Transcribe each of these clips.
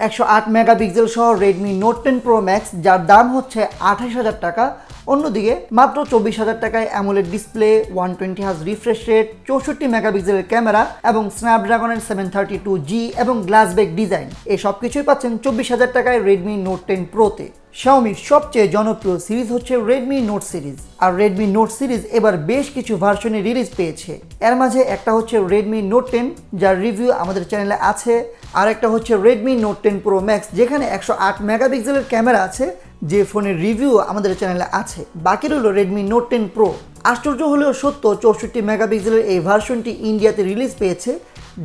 108 megapixel সহ Redmi Note 10 Pro Max যার দাম হচ্ছে 28,000 টাকা। অন্যদিকে মাত্র 24,000 টাকায় AMOLED display, 120 Hz refresh rate, 64 মেগাপিক্সেলের ক্যামেরা এবং স্ন্যাপড্রাগনের 732G এবং গ্লাস ব্যাক ডিজাইন, এই সব কিছুই পাচ্ছেন 24,000 টাকায় Redmi Note 10 Pro তে। xiaomiর সবচেয়ে জনপ্রিয় সিরিজ হচ্ছে Redmi Note সিরিজ, আর Redmi Note সিরিজ এবার বেশ কিছু ভার্সনে রিলিজ পেয়েছে। এর মাঝে একটা হচ্ছে Redmi Note 10 যার রিভিউ আমাদের চ্যানেলে আছে, আর একটা হচ্ছে Redmi Note 10 Pro Max যেখানে 108 মেগাপিক্সেলের ক্যামেরা আছে, যে ফোনের রিভিউ আমাদের চ্যানেলে আছে। বাকি রইল Redmi Note 10 Pro। আশ্চর্য হলেও সত্য, 64 মেগাপিক্সেলের এই ভার্সনটি ইন্ডিয়াতে রিলিজ পেয়েছে,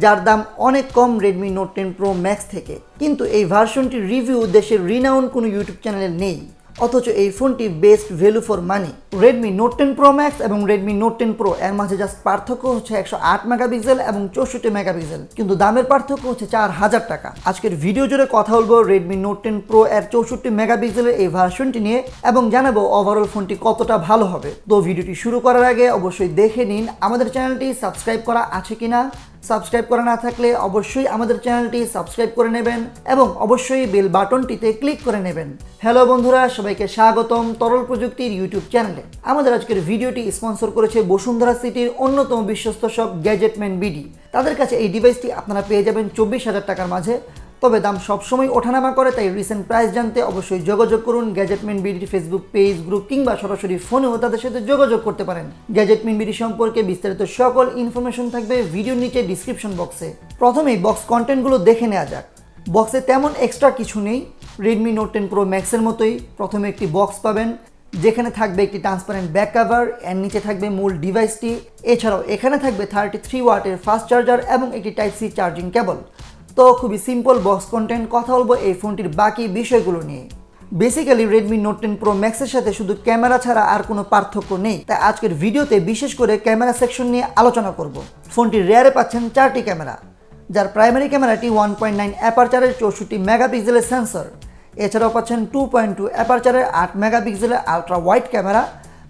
যার দাম অনেক কম Redmi Note 10 Pro Max থেকে। কিন্তু এই ভার্সনটির রিভিউ দেশের রিনাউন্ড কোনো ইউটিউব চ্যানেলে নেই, অথচ এই ফোনটি best value for money. Redmi Note 10 Pro Max এবং Redmi Note 10 Pro এর মাঝে জাস্ট পার্থক্য হচ্ছে 108 মেগাপিক্সেল এবং 64 মেগাপিক্সেল, কিন্তু দামের পার্থক্য হচ্ছে 4,000 টাকা। আজকের ভিডিও জুড়ে কথা বলবো Redmi Note 10 Pro এর 64 মেগাপিক্সেলের এই ভার্সনটি নিয়ে এবং জানাবো ওভারঅল ফোনটি কতটা ভালো হবে। তো ভিডিওটি শুরু করার আগে অবশ্যই দেখে নিন আমাদের চ্যানেলটি সাবস্ক্রাইব করা আছে কিনা। সাবস্ক্রাইব করা না থাকলে অবশ্যই আমাদের চ্যানেলটি সাবস্ক্রাইব করে নেবেন এবং অবশ্যই বেল বাটনটিতে ক্লিক করে নেবেন। হ্যালো বন্ধুরা, সবাইকে স্বাগতম তরল প্রযুক্তির ইউটিউব চ্যানেলে। আমাদের আজকের ভিডিওটি স্পন্সর করেছে বসুন্ধরা সিটির অন্যতম বিশ্বস্ত শপ GadgetMan BD। তাদের কাছে এই ডিভাইসটি আপনারা পেয়ে যাবেন 24,000 টাকার মাঝে, তবে দাম সবসময় ওঠানামা করে, তাই রিসেন্ট প্রাইস জানতে অবশ্যই যোগাযোগ করুন GadgetMan BD Facebook page, group কিংবা সরাসরি ফোনেও তাদের সাথে যোগাযোগ করতে পারেন। GadgetMan BD সম্পর্কে বিস্তারিত সকল ইনফরমেশন থাকবে ভিডিওর নিচে ডিসক্রিপশন বক্সে। প্রথমেই বক্স কন্টেন্টগুলো দেখে নেওয়া যাক। বক্সে তেমন এক্সট্রা কিছু নেই, Redmi Note 10 Pro Max এর মতোই। প্রথমে একটি বক্স পাবেন যেখানে থাকবে একটি ট্রান্সপারেন্ট ব্যাক কভার, এর নিচে থাকবে মূল ডিভাইসটি। এছাড়াও এখানে থাকবে 33 ওয়াটের ফাস্ট চার্জার এবং একটি Type-C চার্জিং কেবল। তো খুবই সিম্পল বক্স কন্টেন্ট। কথা বলবো এই ফোনটির বাকি বিষয়গুলো নিয়ে। Basically Redmi Note 10 Pro Max এর সাথে শুধু ক্যামেরা ছাড়া আর কোনো পার্থক্য নেই, তাই আজকের ভিডিওতে বিশেষ করে ক্যামেরা সেকশন নিয়ে আলোচনা করব। ফোনটির রেয়ারে পাচ্ছেন 4টি ক্যামেরা, যার প্রাইমারি ক্যামেরাটি 1.9 অ্যাপারচারের 64 মেগাপিক্সেলের সেন্সর। এছাড়াও পাচ্ছেন 2.2 অ্যাপারচারের 8 মেগাপিক্সেলের আলট্রা ওয়াইড ক্যামেরা,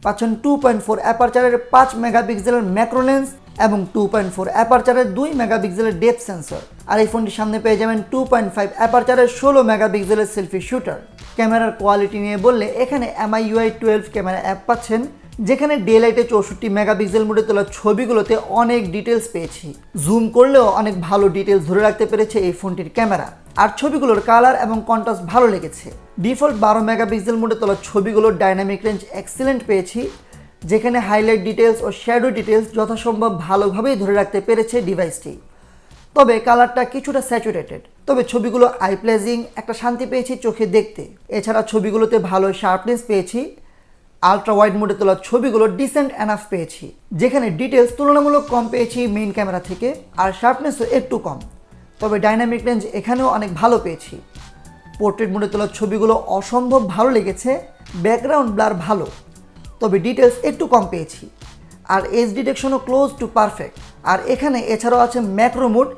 পাচ্ছেন 2.4 অ্যাপারচারের 5 মেগাপিক্সেলের ম্যাক্রো লেন্স এবং 2.4 অ্যাপারচারের 2 মেগাপিক্সেলের ডেপথ সেন্সর। আর এই ফোনটির সামনে পেয়ে যাবেন 2.5 অ্যাপারচারের 16 মেগাপিক্সেলের সেলফি শুটার। ক্যামেরার কোয়ালিটি নিয়ে বললে এখানে MIUI 12 ক্যামেরা অ্যাপ পাচ্ছেন, যেখানে ডে লাইটে 64 মেগাপিক্সেল মোডে তোলা ছবিগুলোতে অনেক ডিটেলস পেয়েছি। জুম করলেও অনেক ভালো ডিটেলস ধরে রাখতে পেরেছে এই ফোনটির ক্যামেরা, আর ছবিগুলোর কালার এবং কন্ট্রাস্ট ভালো লেগেছে। ডিফল্ট 12 মেগাপিক্সেল মোডে তোলা ছবিগুলোর ডাইনামিক রেঞ্জ এক্সিলেন্ট পেয়েছি, যেখানে হাইলাইট ডিটেলস ও শ্যাডো ডিটেলস যথাসম্ভব ভালোভাবেই ধরে রাখতে পেরেছে ডিভাইসটি। তবে কালারটা কিছুটা স্যাচুরেটেড, তবে ছবিগুলো আই প্লেজিং, একটা শান্তি পেয়েছি চোখে দেখতে। এছাড়া ছবিগুলোতে ভালো শার্পনেস পেয়েছি। আলট্রা ওয়াইড মোডে তোলা ছবিগুলো ডিসেন্ট এনাফ পেয়েছি, যেখানে ডিটেলস তুলনামূলক কম পেয়েছি মেইন ক্যামেরা থেকে, আর শার্পনেসও একটু কম। তবে ডাইনামিক রেঞ্জ এখানেও অনেক ভালো পেয়েছি। পোর্ট্রেট মোডে তোলা ছবিগুলো অসম্ভব ভালো লেগেছে, ব্যাকগ্রাউন্ড ব্লার ভালো, তবে ডিটেলস একটু কম পেয়েছি। আর এজ ডিটেকশনও ক্লোজ টু পারফেক্ট। আর এখানে এছাড়াও আছে ম্যাক্রো মোড,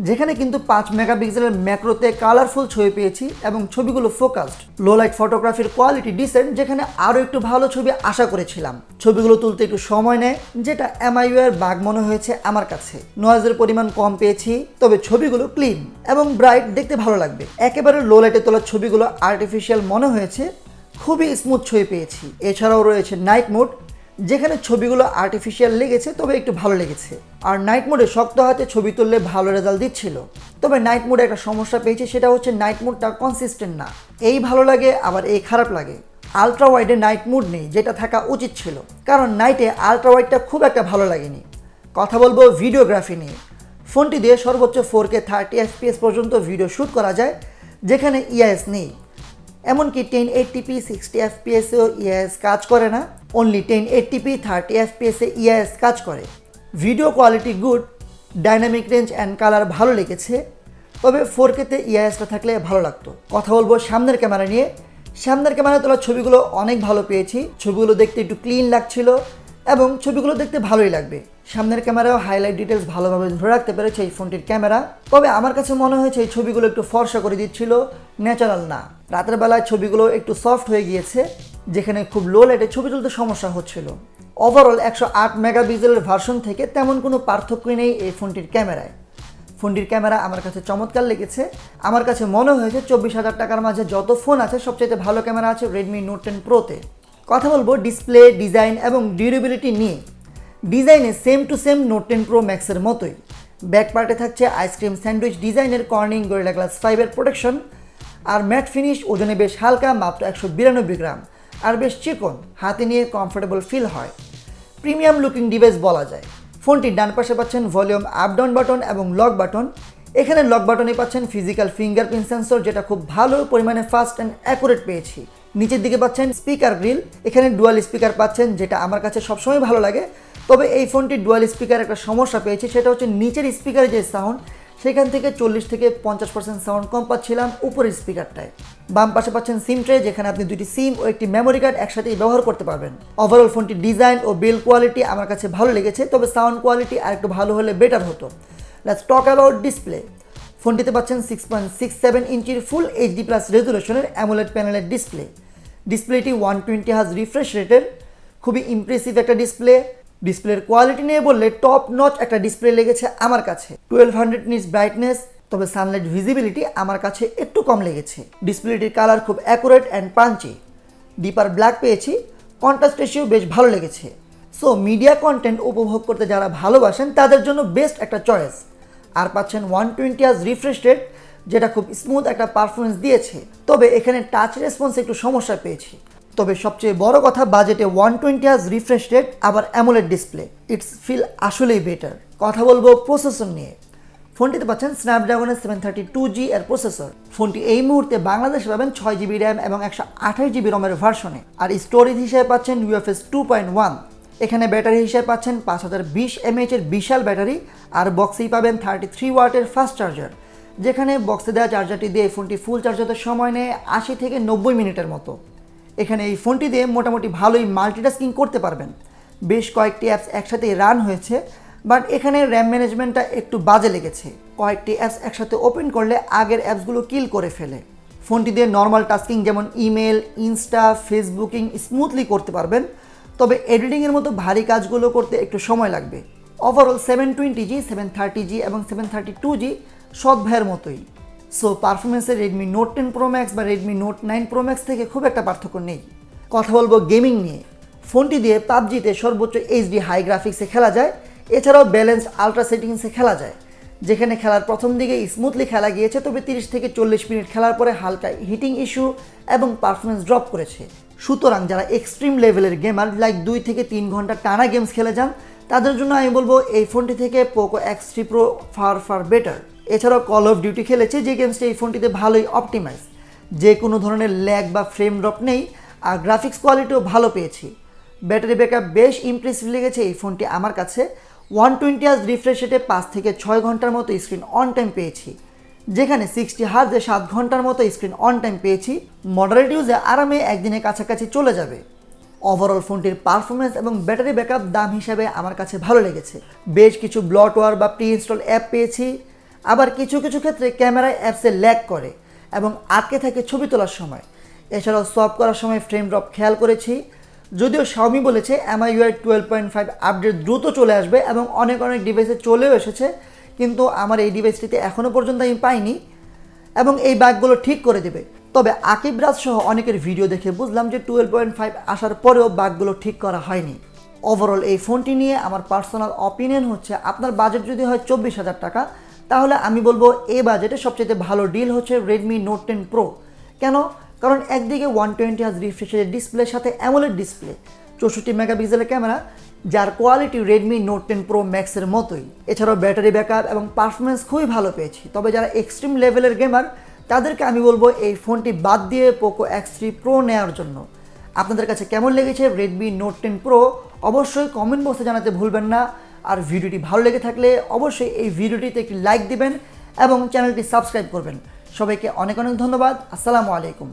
যেখানে কিন্তু 5 মেগাপিক্সেলের ম্যাক্রোতে কালারফুল ছবি পেয়েছি এবং ছবিগুলো ফোকাসড। লো লাইট ফটোগ্রাফির কোয়ালিটি ডিসেন্ট, যেখানে আরও একটু ভালো ছবি আশা করেছিলাম। ছবিগুলো তুলতে একটু সময় নেয়, যেটা MIUI এর বাগ মনে হয়েছে আমার কাছে। নয়েজের পরিমাণ কম পেয়েছি, তবে ছবিগুলো ক্লিন এবং ব্রাইট, দেখতে ভালো লাগবে। একেবারে লো লাইটে তোলা ছবিগুলো আর্টিফিশিয়াল মনে হয়েছে, খুবই স্মুথ ছবি পেয়েছি। এছাড়াও রয়েছে নাইট মোড, যেখানে ছবিগুলো আর্টিফিশিয়াল লেগেছে তবে একটু ভালো লেগেছে। আর নাইট মোডে শক্ত হাতে ছবি তুললে ভালো রেজাল্ট দিচ্ছিল। তবে নাইট মোডে একটা সমস্যা পেয়েছি, সেটা হচ্ছে নাইট মোডটা কনসিস্টেন্ট না। এই ভালো লাগে আবার এই খারাপ লাগে। আলট্রা ওয়াইডে নাইট মোড নেই, যেটা থাকা উচিত ছিল, কারণ নাইটে আলট্রা ওয়াইডটা খুব একটা ভালো লাগেনি। কথা বলবো ভিডিওগ্রাফি নিয়ে। ফোনটি দিয়ে সর্বোচ্চ 4K 30 FPS পর্যন্ত ভিডিও শ্যুট করা যায়, যেখানে EIS নেই। এমনকি 1080p 60 fps-এও EIS কাজ করে না, অনলি 1080p 30 fps-এ EIS কাজ করে। Video quality good, dynamic range and colour ভালো লেগেছে, তবে 4K-তে EIS-টা থাকলে ভালো লাগতো। কথা বলবো সামনের ক্যামেরা নিয়ে। সামনের ক্যামেরা তোলা ছবিগুলো অনেক ভালো পেয়েছি, ছবিগুলো দেখতে একটু ক্লিন লাগছিল এবং ছবিগুলো দেখতে ভালোই লাগবে। সামনের ক্যামেরাও হাইলাইট ডিটেলস ভালোভাবে ধরে রাখতে পেরেছে এই ফোনটির ক্যামেরা, তবে আমার কাছে মনে হয়েছে এই ছবিগুলো একটু ফর্সা করে দিচ্ছিল, ন্যাচারাল না। রাতের বেলায় ছবিগুলো একটু সফট হয়ে গিয়েছে, যেখানে খুব লো লাইটে ছবি তুলতে সমস্যা হচ্ছিল। ওভারঅল 108 মেগাপিক্সেলের ভার্সন থেকে তেমন কোনো পার্থক্য নেই এই ফোনটির ক্যামেরায়। ফোনটির ক্যামেরা আমার কাছে চমৎকার লেগেছে। আমার কাছে মনে হয়েছে 24,000 টাকার মাঝে যত ফোন আছে সবচেয়ে ভালো ক্যামেরা আছে Redmi Note 10 Proতে। কথা বলবো ডিসপ্লে, ডিজাইন এবং ডিউরেবিলিটি নিয়ে। ডিজাইনে same to same Note 10 Pro Max এর মতোই। ব্যাক পার্টে থাকছে আইসক্রিম স্যান্ডউইচ ডিজাইনের কর্নিং গরিলা গ্লাস 5 এর প্রোটেকশন। আর ম্যাট ফিনিশ, ওজনে বেশ হালকা, মাত্র 192 গ্রাম, আর বেশ চিকন, হাতে নিয়ে কমফোর্টেবল ফিল হয়। প্রিমিয়াম লুকিং ডিভাইস বলা যায়। ফোনটির ডান পাশে পাচ্ছেন ভলিউম আপ ডাউন বাটন এবং লক বাটন। এখানে লক বাটনে পাচ্ছেন ফিজিক্যাল ফিঙ্গারপ্রিন্ট সেন্সর, যেটা খুব ভালো পরিমাণে ফাস্ট অ্যান্ড অ্যাকুরেট পেয়েছি। নিচের দিকে পাচ্ছেন স্পিকার গ্রিল, এখানে ডুয়াল স্পিকার পাচ্ছেন, যেটা আমার কাছে সবসময় ভালো লাগে। তবে এই ফোনটির ডুয়াল স্পিকার একটা সমস্যা পেয়েছি, সেটা হচ্ছে নিচের স্পিকারে যে সাউন্ড, সেখান থেকে 40 থেকে 50% সাউন্ড কম পাচ্ছিলাম উপরের স্পিকারটায়। বাম পাশে পাচ্ছেন সিম ট্রে, যেখানে আপনি দুটি সিম ও একটি মেমোরি কার্ড একসাথেই ব্যবহার করতে পারবেন। ওভারঅল ফোনটির ডিজাইন ও বিল্ড কোয়ালিটি আমার কাছে ভালো লেগেছে, তবে সাউন্ড কোয়ালিটি আর একটু ভালো হলে বেটার হতো। Let's talk about display. ফোনটিতে পাচ্ছেন 6.67 ইঞ্চির ফুল এইচডি প্লাস রেজুলেশনের অ্যামোলেড প্যানেলের ডিসপ্লে। ডিসপ্লেটি 120 হার্জ রিফ্রেশ রেটের, খুবই ইমপ্রেসিভ একটা ডিসপ্লে। ডিসপ্লের কোয়ালিটি নিয়ে বললে টপ নচ একটা ডিসপ্লে লেগেছে আমার কাছে। 1200 নিটস ব্রাইটনেস, তবে সানলাইট ভিজিবিলিটি আমার কাছে একটু কম লেগেছে। ডিসপ্লেটির কালার খুব অ্যাকুরেট অ্যান্ড পাঞ্চি, ডিপার ব্ল্যাক পেয়েছি। কন্ট্রাস্ট রেশিও বেশ ভালো লেগেছে। সো মিডিয়া কন্টেন্ট উপভোগ করতে যারা ভালোবাসেন তাদের জন্য বেস্ট একটা চয়েস। আর পাচ্ছেন 120 হার্জ রিফ্রেশ রেট, যেটা খুব স্মুথ একটা পারফরমেন্স দিয়েছে। তবে এখানে টাচ রেসপন্সে একটু সমস্যা পেয়েছি। তবে সবচেয়ে বড় কথা, বাজেটে 120 হার্জ রিফ্রেশ রেট আবার অ্যামোলেড ডিসপ্লে, ইটস ফিল আসলেই বেটার। কথা বলবো প্রসেসর নিয়ে। ফোনটিতে পাচ্ছেন স্ন্যাপড্রাগনের 732G এর প্রসেসর। ফোনটি এই মুহূর্তে বাংলাদেশে পাবেন 6GB র্যাম এবং 128GB রমের ভার্সনে। আর স্টোরেজ হিসেবে পাচ্ছেন UFS 2.1। এখানে ব্যাটারি হিসেবে পাচ্ছেন 5020 mAh এর বিশাল ব্যাটারি। আর বক্সেই পাবেন 33 ওয়াটের ফাস্ট চার্জার, যেখানে বক্সে দেওয়া চার্জারটি দিয়ে ফোনটি ফুল চার্জ হতে সময় নেয় 80 থেকে 90 মিনিটের মতো। এখানে এই ফোনটি দিয়ে মোটামুটি ভালোই মাল্টিটাস্কিং করতে পারবেন। বেশ কয়েকটি অ্যাপস একসাথে রান হয়েছে, বাট এখানে র্যাম ম্যানেজমেন্টটা একটু বাজে লেগেছে। কয়েকটি অ্যাপস একসাথে ওপেন করলে আগের অ্যাপসগুলো কিল করে ফেলে। ফোনটি দিয়ে নর্মাল টাস্কিং যেমন ইমেল, ইনস্টা, ফেসবুকিং স্মুথলি করতে পারবেন, তবে এডিটিংয়ের মতো ভারী কাজগুলো করতে একটু সময় লাগবে। ওভারঅল 720G, 730G এবং 732G সব ভাইয়ের মতোই। সো পারফরমেন্সে Redmi Note 10 Pro Max বা Redmi Note 9 Pro Max থেকে খুব একটা পার্থক্য নেই। কথা বলবো গেমিং নিয়ে। ফোনটি দিয়ে পাবজিতে সর্বোচ্চ এইচডি হাই গ্রাফিক্সে খেলা যায়, এছাড়াও ব্যালেন্সড আলট্রা সেটিংসে খেলা যায়, যেখানে খেলার প্রথম দিকে স্মুথলি খেলা গিয়েছে, তবে 30 থেকে 40 মিনিট খেলার পরে হালকা হিটিং ইস্যু এবং পারফরমেন্স ড্রপ করেছে। সুতরাং যারা এক্সট্রিম লেভেলের গেমার, লাইক 2 থেকে 3 ঘন্টা টানা গেমস খেলে যান, তাদের জন্য আমি বলবো এই ফোনটি থেকে Poco X3 Pro far better. এছাড়াও কল অফ ডিউটি খেলেছে, যে গেমসটা এই ফোনটিতে ভালোই অপটিমাইজ, যে কোনো ধরনের ল্যাগ বা ফ্রেম ড্রপ নেই, আর গ্রাফিক্স কোয়ালিটিও ভালো পেয়েছি। ব্যাটারি ব্যাকআপ বেশ ইমপ্রেসিভ লেগেছে এই ফোনটি আমার কাছে। 120 হার্জ রিফ্রেশ রেটে 5 থেকে 6 ঘন্টার মতো স্ক্রিন অন টাইম পেয়েছি, যেখানে 60 হার্জে 7 ঘন্টার মতো স্ক্রিন অন টাইম পেয়েছি। মডারেট ইউজে আরামে একদিনের কাছাকাছি চলে যাবে। ওভারঅল ফোনটির পারফরমেন্স এবং ব্যাটারি ব্যাকআপ দাম হিসাবে আমার কাছে ভালো লেগেছে। বেশ কিছু ব্লটওয়্যার বা প্রি ইনস্টল অ্যাপ পেয়েছি, আবার কিছু কিছু ক্ষেত্রে ক্যামেরায় অ্যাপসে ল্যাগ করে এবং আটকে থাকে ছবি তোলার সময়। এছাড়াও সফট করার সময় ফ্রেম ড্রপ খেয়াল করেছি। যদিও xiaomi বলেছে MIUI 12.5 আপডেট দ্রুত চলে আসবে এবং অনেক ডিভাইসে চলেও এসেছে, কিন্তু আমার এই ডিভাইসটিতে এখনও পর্যন্ত আমি পাইনি এবং এই বাগগুলো ঠিক করে দেবে। তবে আকিব রাজ সহ অনেকের ভিডিও দেখে বুঝলাম যে 12.5 আসার পরেও বাগগুলো ঠিক করা হয়নি। ওভারঅল এই ফোনটি নিয়ে আমার পার্সোনাল অপিনিয়ন হচ্ছে, আপনার বাজেট যদি হয় 24,000 টাকা, তাহলে আমি বলবো এই বাজেটে সবচেয়ে ভালো ডিল হচ্ছে Redmi Note 10 Pro। কেন? কারণ একদিকে 120 হার্জ রিফ্রেশের ডিসপ্লের সাথে অ্যামোলেড ডিসপ্লে, 64 মেগাপিক্সেলের ক্যামেরা, যার quality Redmi Note 10 Pro Max এর মতোই। এছাড়াও ব্যাটারি ব্যাকআপ এবং পারফরমেন্স খুবই ভালো পেয়েছি। তবে যারা এক্সট্রিম লেভেলের গেমার, তাদেরকে আমি বলবো এই ফোনটি বাদ দিয়ে Poco X3 Pro নেওয়ার জন্য। আপনাদের কাছে কেমন লেগেছে Redmi Note 10 Pro অবশ্যই কমেন্ট বক্সে জানাতে ভুলবেন না। আর ভিডিওটি ভালো লেগে থাকলে অবশ্যই এই ভিডিওটিতে একটি লাইক দিবেন এবং চ্যানেলটি সাবস্ক্রাইব করবেন। সবাইকে অনেক ধন্যবাদ। আসসালামু আলাইকুম।